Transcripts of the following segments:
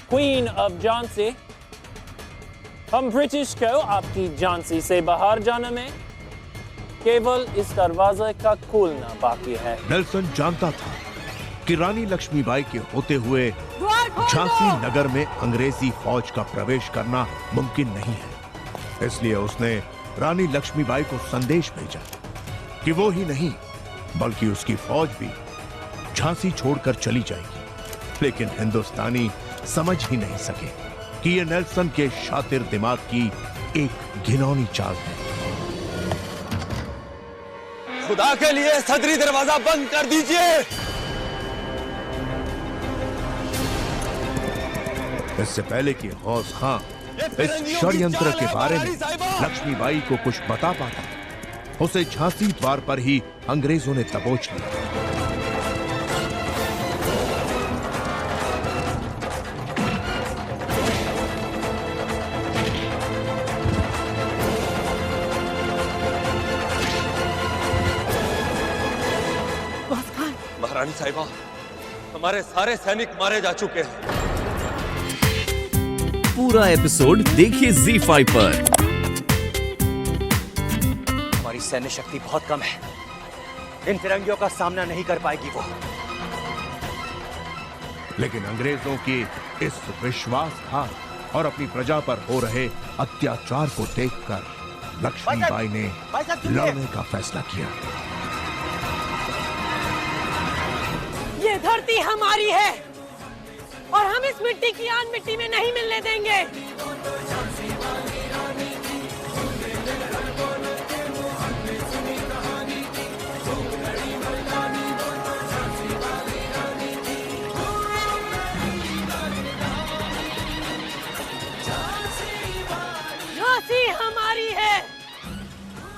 Queen of Jhansi, हम British को आपकी झांसी से बाहर जाने में केवल इस दरवाजे का खोलना बाकी है। नेल्सन जानता था कि रानी लक्ष्मीबाई के होते हुए झांसी नगर में अंग्रेजी फौज का प्रवेश करना मुमकिन नहीं है। इसलिए उसने रानी लक्ष्मीबाई को संदेश भेजा कि वो ही नहीं बल्कि उसकी फौज भी झांसी छोड़कर चली जाएगी। लेकिन हिंदुस्तानी समझ ही नहीं सके कि यह नेल्सन के शातिर दिमाग की एक घिनौनी चाल है। खुदा के लिए सदरी दरवाजा बंद कर दीजिए। इससे पहले कि गौस खां इस षड्यंत्र के बारे में लक्ष्मीबाई को कुछ बता पाता, उसे झांसी द्वार पर ही अंग्रेजों ने दबोच लिया। महारानी साहिबा, हमारे सारे सैनिक मारे जा चुके हैं। पूरा एपिसोड देखिए ZEE5 पर। हमारी सैन्य शक्ति बहुत कम है, इन फिरंगियों का सामना नहीं कर पाएगी वो। लेकिन अंग्रेजों के इस विश्वासघात और अपनी प्रजा पर हो रहे अत्याचार को देखकर लक्ष्मीबाई ने लड़ने का फैसला किया। ये धरती हमारी है और हम इस मिट्टी की आन मिट्टी में नहीं मिलने देंगे। झांसी हमारी है,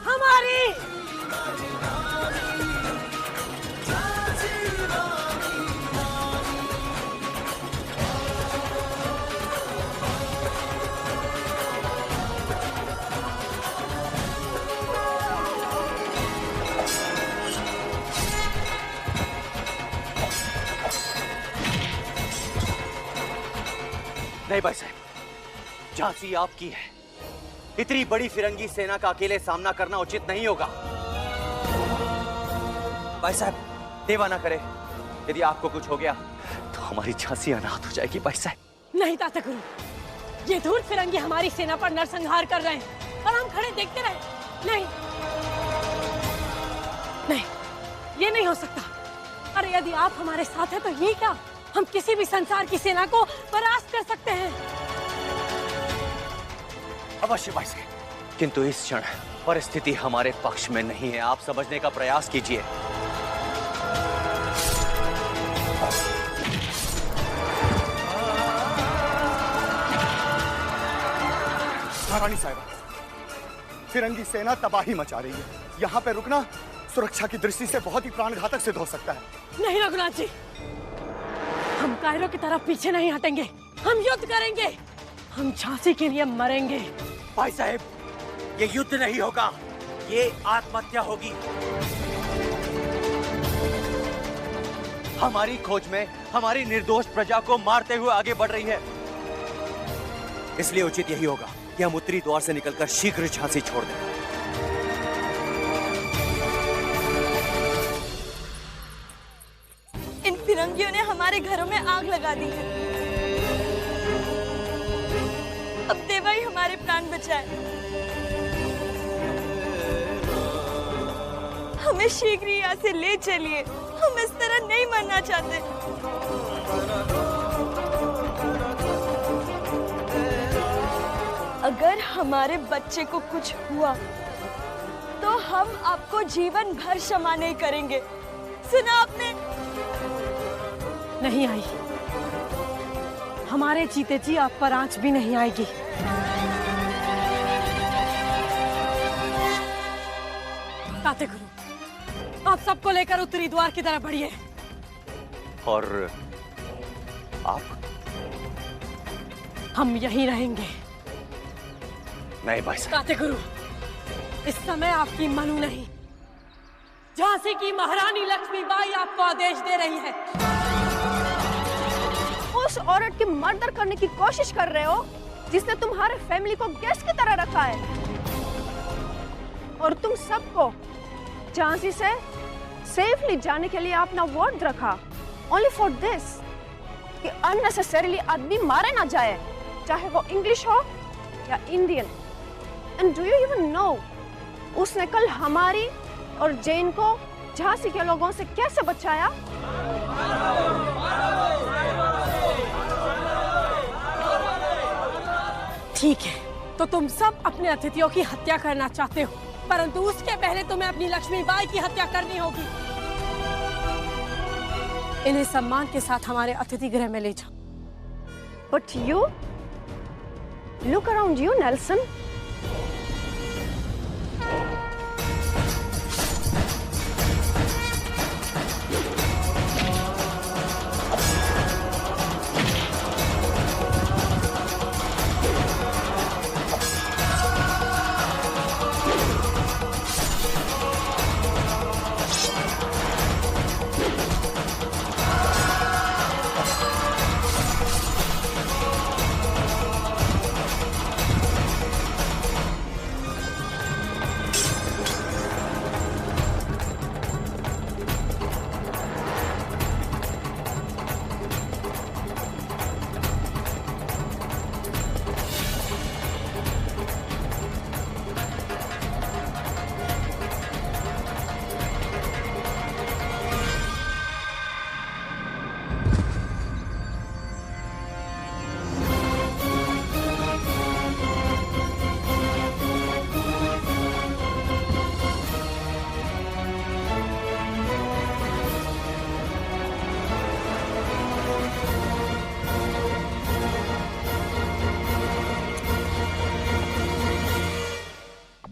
हमारी। नहीं भाई साहब, झांसी आपकी है। इतनी बड़ी फिरंगी सेना का अकेले सामना करना उचित नहीं होगा। भाई साहब, देवा ना करे, यदि आपको कुछ हो गया तो हमारी झांसी अनाथ हो जाएगी। भाई साहब नहीं ताता गुरु, ये धूर्त फिरंगी हमारी सेना पर नरसंहार कर रहे हैं और हम खड़े देखते रहे। नहीं नहीं, ये नहीं हो सकता। अरे यदि आप हमारे साथ हैं तो ये क्या, हम किसी भी संसार की सेना को परास्त कर सकते हैं। अवश्य भाई साहब, किंतु इस क्षण परिस्थिति हमारे पक्ष में नहीं है। आप समझने का प्रयास कीजिए। महारानी साहिबा, फिरंगी सेना तबाही मचा रही है। यहाँ पे रुकना सुरक्षा की दृष्टि से बहुत ही प्राणघातक सिद्ध हो सकता है। नहीं रघुनाथ जी, हम कायरों की तरफ पीछे नहीं हटेंगे। हम युद्ध करेंगे, हम झांसी के लिए मरेंगे। भाई साहब, ये युद्ध नहीं होगा, ये आत्महत्या होगी। हमारी खोज में हमारी निर्दोष प्रजा को मारते हुए आगे बढ़ रही है। इसलिए उचित यही होगा कि हम उत्तरी द्वार से निकलकर शीघ्र झांसी छोड़ दें। इन फिरंगियों ने हमारे घरों में आग लगा दी है। अब देवा ही हमारे प्राण बचाए। हमें शीघ्र ही यहाँ से ले चलिए, हम इस तरह नहीं मरना चाहते। अगर हमारे बच्चे को कुछ हुआ तो हम आपको जीवन भर क्षमा नहीं करेंगे। सुना आपने? नहीं आई, हमारे जीते जी आप पर आंच भी नहीं आएगी। ताते गुरु, आप सबको लेकर उत्तरी द्वार की तरफ बढ़िए। और आप? हम यहीं रहेंगे। नहीं भाई साहब। ताते गुरु, इस समय आपकी मनु नहीं, झांसी की महारानी लक्ष्मीबाई आपको आदेश दे रही है। वो उस औरत की मर्डर करने की कोशिश कर रहे हो जिसने तुम्हारे फैमिली को गेस्ट की तरह रखा है, और तुम सबको झांसी से सेफली जाने के लिए अपना वर्ड रखा, ओनली फॉर दिस कि अननेसेसरीली आदमी मारे ना जाए, चाहे वो इंग्लिश हो या Indian. And do you even know उसने कल हमारी और जैन को झांसी के लोगों से कैसे बचाया? ठीक है, तो तुम सब अपने अतिथियों की हत्या करना चाहते हो, परंतु उसके पहले तुम्हें अपनी लक्ष्मीबाई की हत्या करनी होगी। इन्हें सम्मान के साथ हमारे अतिथि गृह में ले जाओ। But you look around you, Nelson.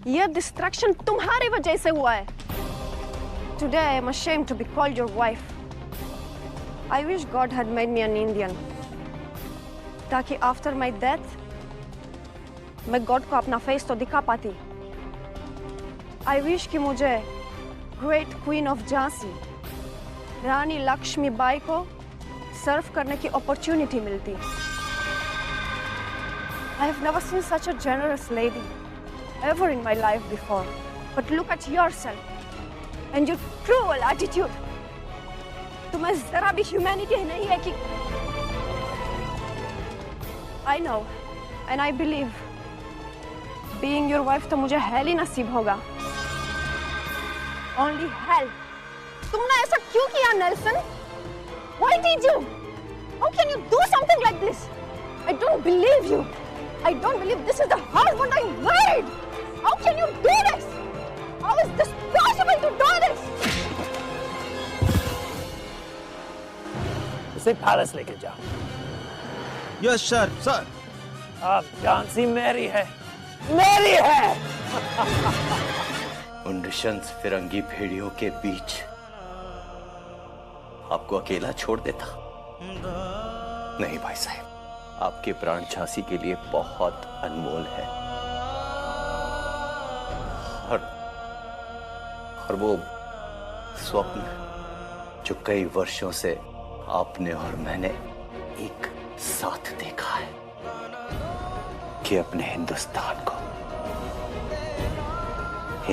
यह डिस्ट्रैक्शन तुम्हारी वजह से हुआ है। Today I am ashamed to be called your wife. I wish God had made me an Indian, ताकि after my death मैं गॉड को अपना फेस तो दिखा पाती। I wish कि मुझे ग्रेट क्वीन ऑफ झांसी रानी लक्ष्मीबाई को सर्व करने की अपॉर्चुनिटी मिलती। I have never seen such a generous lady ever in my life before. But look at yourself and your cruel attitude. तुम्हें जरा भी humanity नहीं है कि I know and I believe being your wife तो मुझे hell ही नसीब होगा। Only hell. तुमने ऐसा क्यों किया, Nelson? Why did you? How can you do something like this? I don't believe you. I don't believe this is the husband I married. How can you do this? How is this possible to do this? इसे palace लेके जाओ। Yes sir. Sir अब झांसी मेरी है, मेरी है। उन नृशंस फिरंगी भेड़ियों के बीच आपको अकेला छोड़ देता? नहीं भाई साहब, आपके प्राण झांसी के लिए बहुत अनमोल है। और वो स्वप्न जो कई वर्षों से आपने और मैंने एक साथ देखा है कि अपने हिंदुस्तान को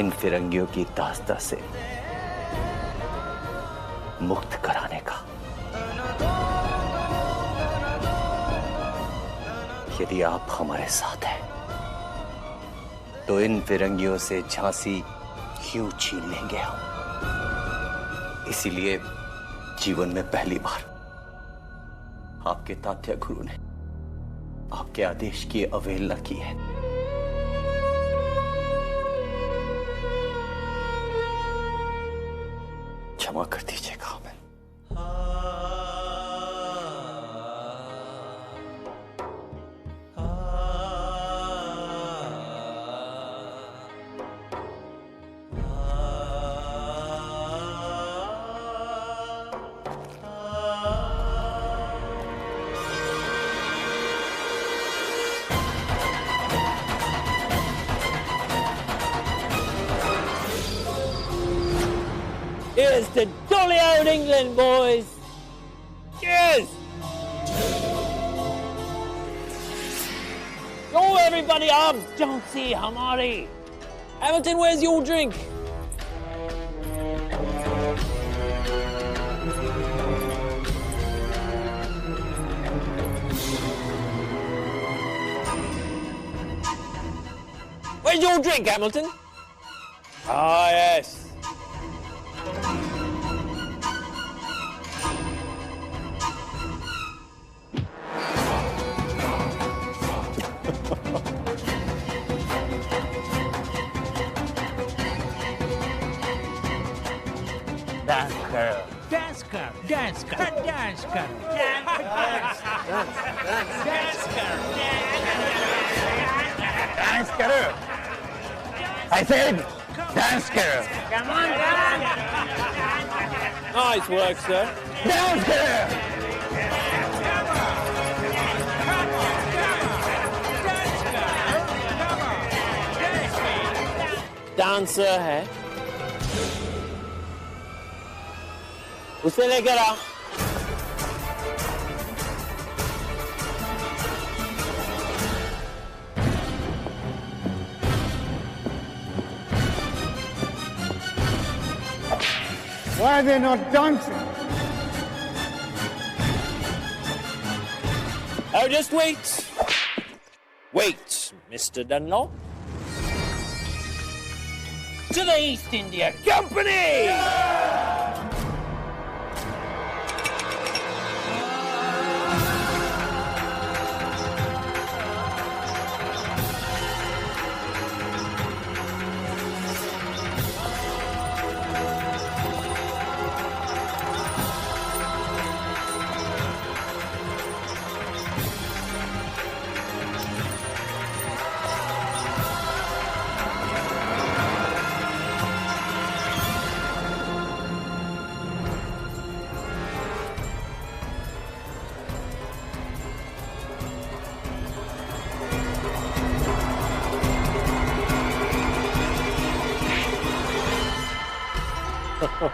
इन फिरंगियों की दास्ता से मुक्त कराने का। यदि आप हमारे साथ हैं तो इन फिरंगियों से झांसी क्यों छीन लेंगे हम। इसीलिए जीवन में पहली बार आपके तात्या गुरु ने आपके आदेश की अवहेलना की है। क्षमा कर दीजिएगा हमें। Here's to jolly old England, boys! Cheers! everybody up. Jhansi hamari. Hamilton, where's your drink? Where's your drink, Hamilton? Ah, yes. Dance karo. I said, dance karo. Come on, Nice work, sir. dance karo. Dancer है उसे लेकर आ Why are they not dancing? Oh, just wait. Wait, Mr. Dunlop. To the East India Company!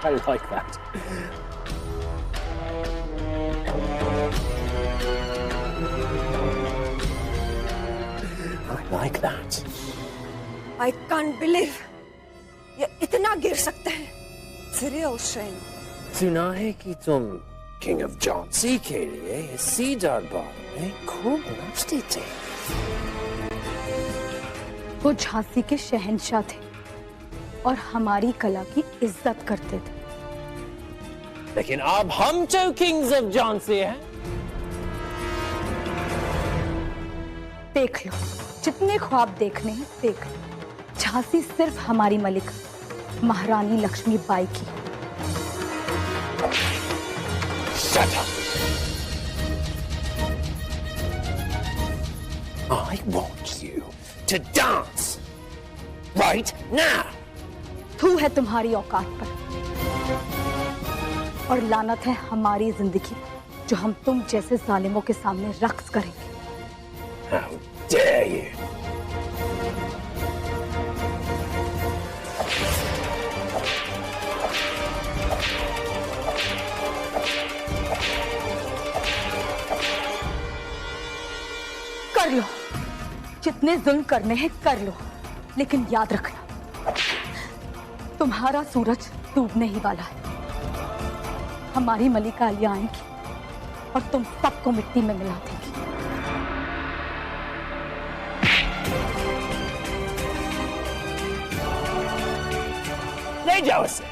I like that. I like that. I can't believe ये इतना गिर सकते हैं. Cyril Shane. सुना है कि तुम King of Jhansi के लिए इसी दरबार में खूब नाचते थे. वो झांसी के शहंशाह थे और हमारी कला की इज्जत करते थे. लेकिन अब हम तो किंग्स ऑफ झांसी हैं. देख लो, जितने ख्वाब देखने हैं देख लो. झांसी सिर्फ हमारी मलिका महारानी लक्ष्मीबाई की. Shut up. I want you to dance right now. थू है तुम्हारी औकात पर और लानत है हमारी जिंदगी जो हम तुम जैसे जालिमों के सामने रक्स करेंगे. How dare you? कर लो, जितने जुल्म करने हैं कर लो, लेकिन याद रखना तुम्हारा सूरज डूबने ही वाला है. हमारी मलिका आलिया आएंगी और तुम सबको मिट्टी में मिला देंगी. ले जाओ इसे.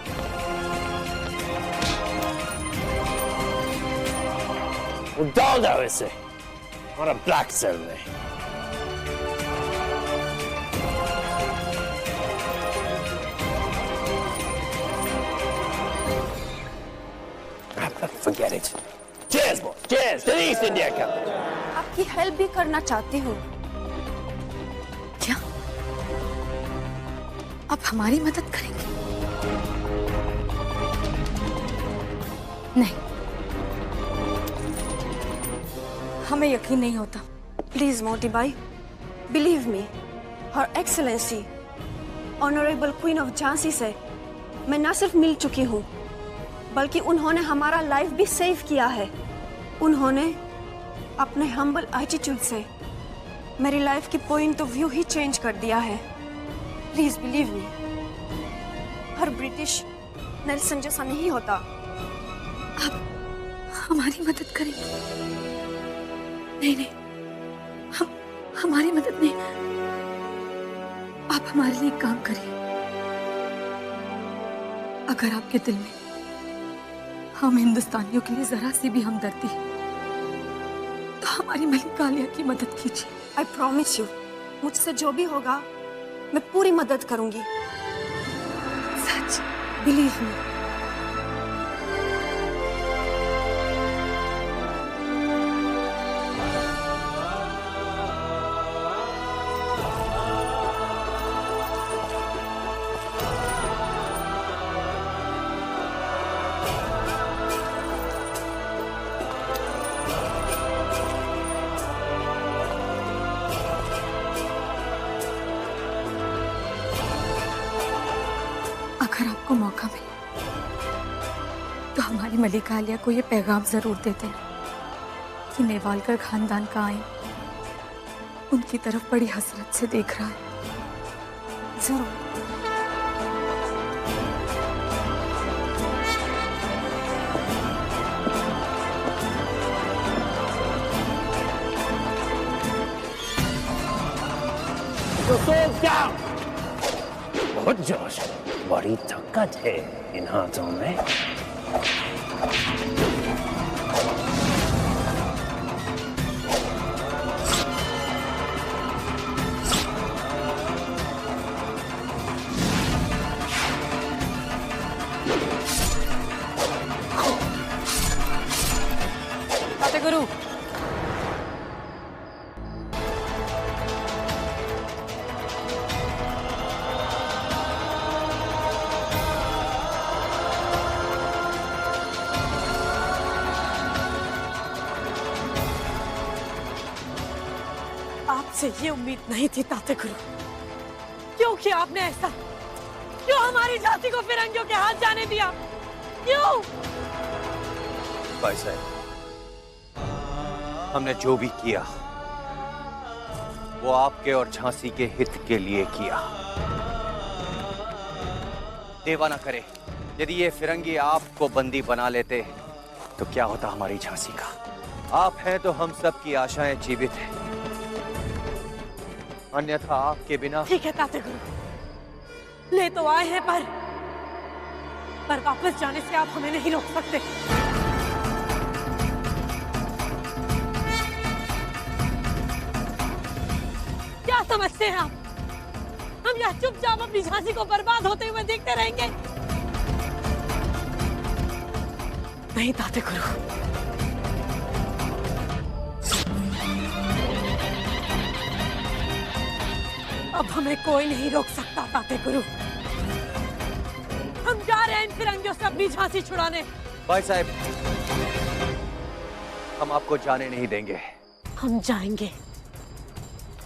डाल दो इसे और ब्लैक सेल में. Forget it. Cheers, boys. Cheers to the East India Company. आपकी हेल्प भी करना चाहती हूँ. क्या आप हमारी मदद करेंगे? नहीं, हमें यकीन नहीं होता. Please, मोटी by, believe me, Her Excellency, Honorable Queen of Jhansi से मैं न सिर्फ मिल चुकी हूँ, बल्कि उन्होंने हमारा लाइफ भी सेव किया है. उन्होंने अपने हम्बल एटीट्यूड से मेरी लाइफ की point of view he change कर दिया है। Please believe me, her British Nelson जैसा नहीं होता। आप हमारी मदद करेंगे? नहीं नहीं, हमारी मदद नहीं। आप हमारे लिए एक काम करिए। अगर आपके दिल में हम हिंदुस्तानियों के लिए जरा सी भी हमदर्दी है तो हमारी मलिका आलिया की मदद कीजिए। आई प्रॉमिस यू, मुझसे जो भी होगा मैं पूरी मदद करूंगी। सच, बिलीव मी। अगर आपको मौका मिले तो हमारी मलिका आलिया को ये पैगाम जरूर दे देना कि नेवालकर खानदान का आइन उनकी तरफ बड़ी हसरत से देख रहा है। जरूर। बहुत जोश, बड़ी ताकत है इन हाथों में। गुरु, आपसे ये उम्मीद नहीं थी ताते गुरु। क्यों किया आपने ऐसा? क्यों हमारी झांसी को फिरंगियों के हाथ जाने दिया? क्यों? भाई साहब, हमने जो भी किया वो आपके और झांसी के हित के लिए किया। देवा ना करे, यदि ये फिरंगी आपको बंदी बना लेते तो क्या होता हमारी झांसी का? आप हैं तो हम सब की आशाएं जीवित हैं, अन्यथा आपके बिना। ठीक है ताते गुरु, ले तो आए हैं पर वापस जाने से आप हमें नहीं रोक सकते। क्या समझते हैं आप? हम यहाँ चुपचाप अपनी झांसी को बर्बाद होते हुए देखते रहेंगे? नहीं ताते गुरु, अब हमें कोई नहीं रोक सकता ताते गुरु। हम जा रहे हैं इन फिरंगियों से अपनी झांसी छुड़ाने। भाई साहब, हम आपको जाने नहीं देंगे। हम जाएंगे,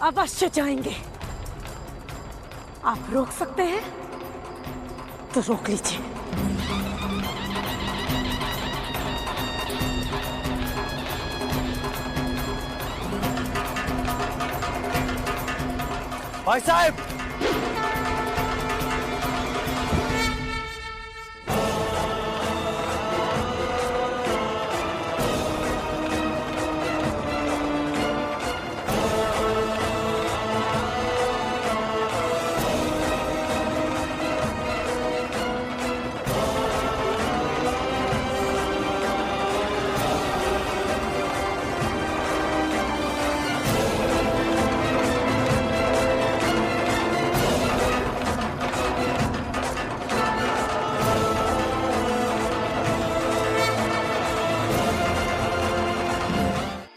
अवश्य जाएंगे। आप रोक सकते हैं तो रोक लीजिए। भाई साहब,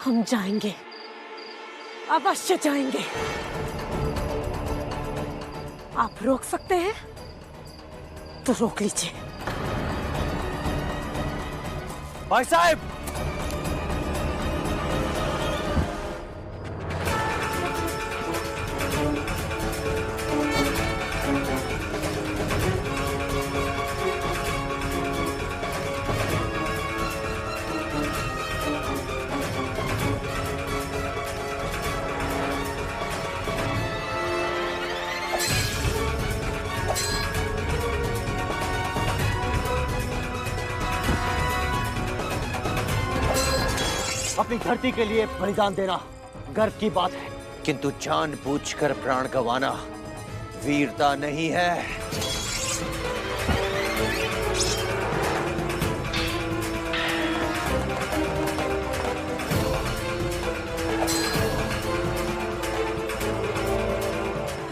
हम जाएंगे, अवश्य जाएंगे। आप रोक सकते हैं तो रोक लीजिए। भाई साहब, अपनी धरती के लिए बलिदान देना गर्व की बात है, किंतु जानबूझकर प्राण गंवाना वीरता नहीं है।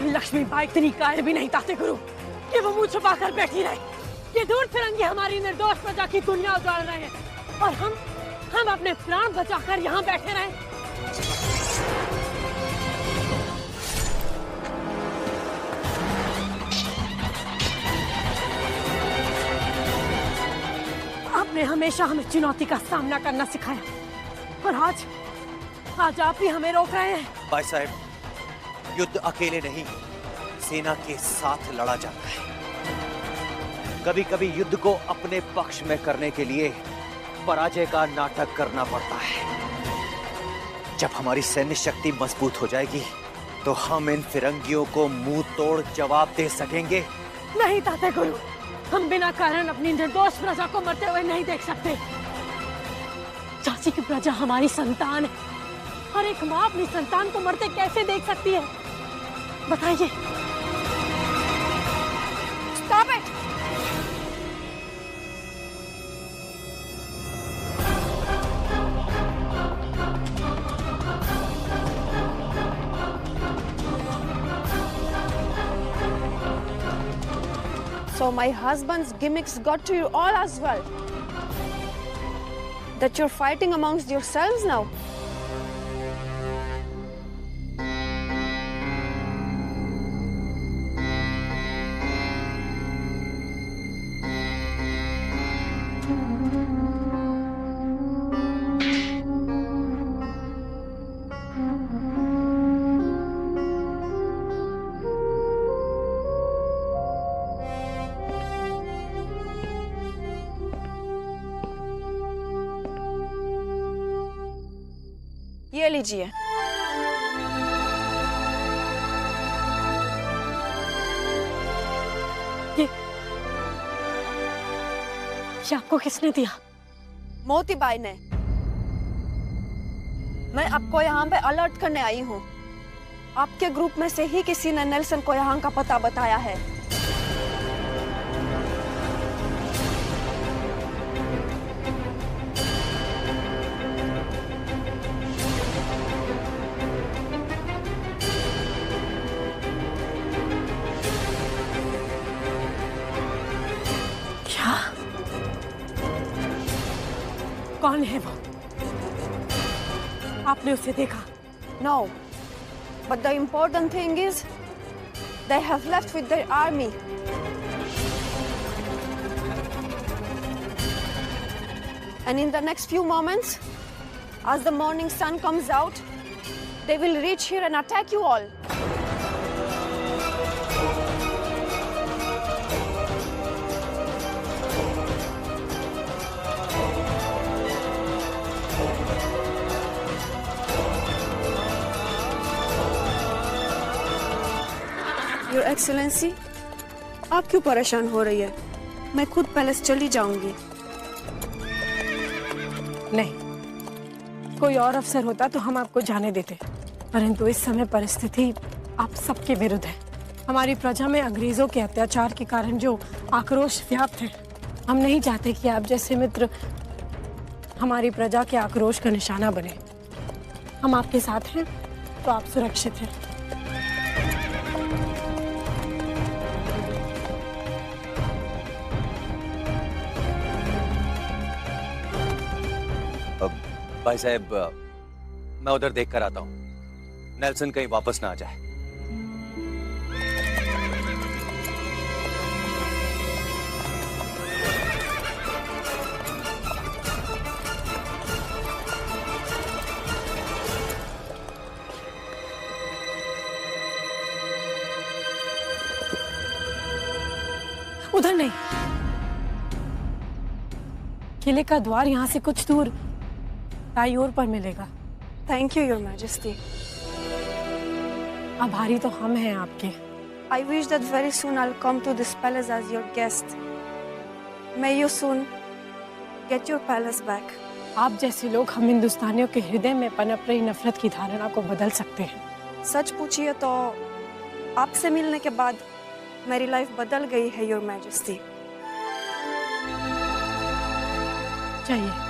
लक्ष्मीबाई इतनी कायर भी नहीं ताते गुरु कि वो मुंह छुपाकर बैठी रहे। ये दूर फिरंगी हमारी निर्दोष प्रजा की दुनिया उजाड़ रहे हैं और हम अपने प्राण बचाकर यहाँ बैठे रहे। आपने हमेशा हमें चुनौती का सामना करना सिखाया और आज आप ही हमें रोक रहे हैं। भाई साहब, युद्ध अकेले नहीं, सेना के साथ लड़ा जाता है। कभी कभी युद्ध को अपने पक्ष में करने के लिए पराजय का नाटक करना पड़ता है। जब हमारी सैन्य शक्ति मजबूत हो जाएगी तो हम इन फिरंगियों को मुंह तोड़ जवाब दे सकेंगे। नहीं ताते गुरु, हम बिना कारण अपनी निर्दोष प्रजा को मरते हुए नहीं देख सकते। चाची की प्रजा हमारी संतान है और एक माँ अपनी संतान को मरते कैसे देख सकती है, बताइए। Stop it! So my husband's gimmicks got to you all as well? That you're fighting amongst yourselves now? ये लीजिए। ये आपको किसने दिया? मोतीबाई ने। मैं आपको यहाँ पे अलर्ट करने आई हूँ। आपके ग्रुप में से ही किसी ने नेल्सन को यहाँ का पता बताया है। कौन है वो? आपने उसे देखा? No, but the important thing is they have left with their army. And in the next few moments, as the morning sun comes out, they will reach here and attack you all. Your Excellency, आप क्यों परेशान हो रही है? मैं खुद palace चली जाऊंगी। नहीं, कोई और अफसर होता तो हम आपको जाने देते, परंतु इस समय परिस्थिति आप सबके विरुद्ध है। हमारी प्रजा में अंग्रेजों के अत्याचार के कारण जो आक्रोश व्याप्त है, हम नहीं चाहते कि आप जैसे मित्र हमारी प्रजा के आक्रोश का निशाना बने। हम आपके साथ हैं तो आप सुरक्षित हैं। भाई साहब, मैं उधर देख कर आता हूँ, नेल्सन कहीं वापस ना आ जाए। उधर नहीं, किले का द्वार यहाँ से कुछ दूर दाईं ओर पर मिलेगा। Thank you, Your Majesty. आभारी तो हम हैं आपके। I wish that very soon I'll come to this palace as your guest. May you soon get your palace back. आप जैसे लोग हम हिंदुस्तानियों के हृदय में पनप रही नफरत की धारणा को बदल सकते हैं। सच पूछिए तो आपसे मिलने के बाद मेरी लाइफ बदल गई है, योर मैजेस्टी। चाहिए।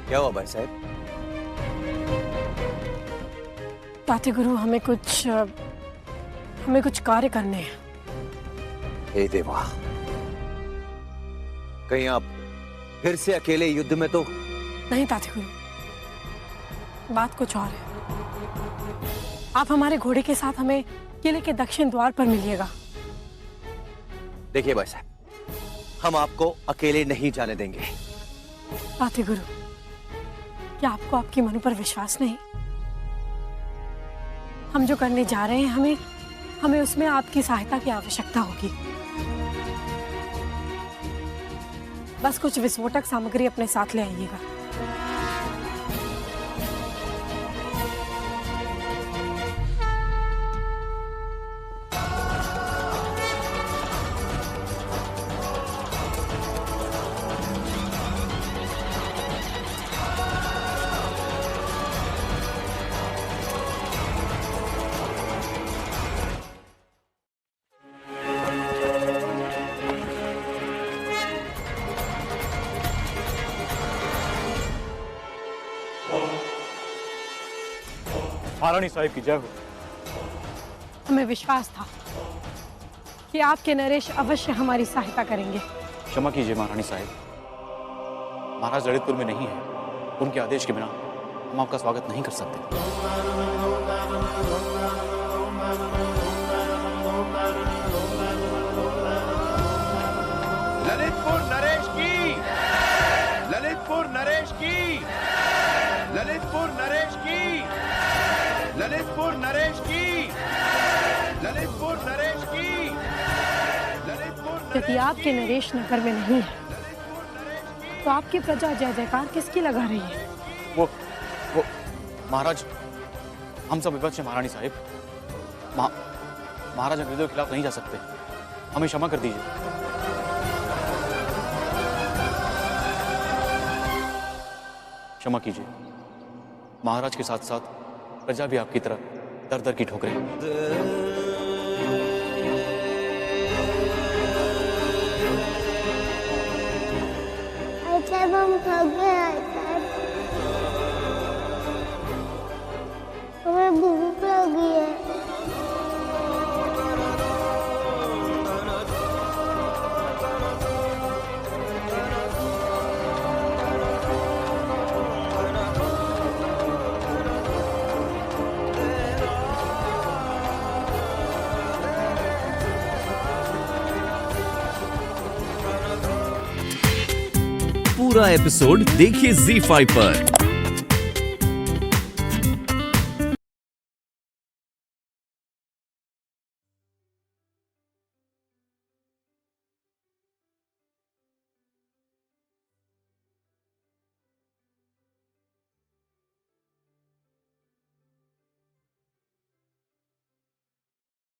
क्या हुआ भाई साहब? ताते गुरु, हमें कुछ कार्य करने हैं। हे देवा, कहीं आप फिर से अकेले युद्ध में तो नहीं ताते गुरु, बात कुछ और है। आप हमारे घोड़े के साथ हमें किले के दक्षिण द्वार पर मिलिएगा। देखिए भाई साहब, हम आपको अकेले नहीं जाने देंगे। ताते गुरु, क्या आपको आपकी मनु पर विश्वास नहीं? हम जो करने जा रहे हैं, हमें उसमें आपकी सहायता की आवश्यकता होगी। बस कुछ विस्फोटक सामग्री अपने साथ ले आइएगा। महारानी साहिब की जय हो। हमें विश्वास था कि आपके नरेश अवश्य हमारी सहायता करेंगे। क्षमा कीजिए महारानी साहिब, महाराज ललितपुर में नहीं है। उनके आदेश के बिना हम आपका स्वागत नहीं कर सकते। ललितपुर नरेश की, ललितपुर नरेश की, ललितपुर नरेश की, ललितपुर नरेश की, ललितपुर नरेश की, ललितपुर। यदि आपके नरेश नगर में नहीं है तो आपकी प्रजा जय जयकार किसकी लगा रही है? वो महाराज, हम सब विपक्ष हैं महारानी साहिब। महाराज अंग्रेजों के खिलाफ नहीं जा सकते। हमें क्षमा कर दीजिए। क्षमा कीजिए। महाराज के साथ साथ प्रजा भी आपकी तरह दर दर की ठोकरें। हम थक गए, हमें भूख लगी है। पूरा एपिसोड देखिए ZEE5 पर।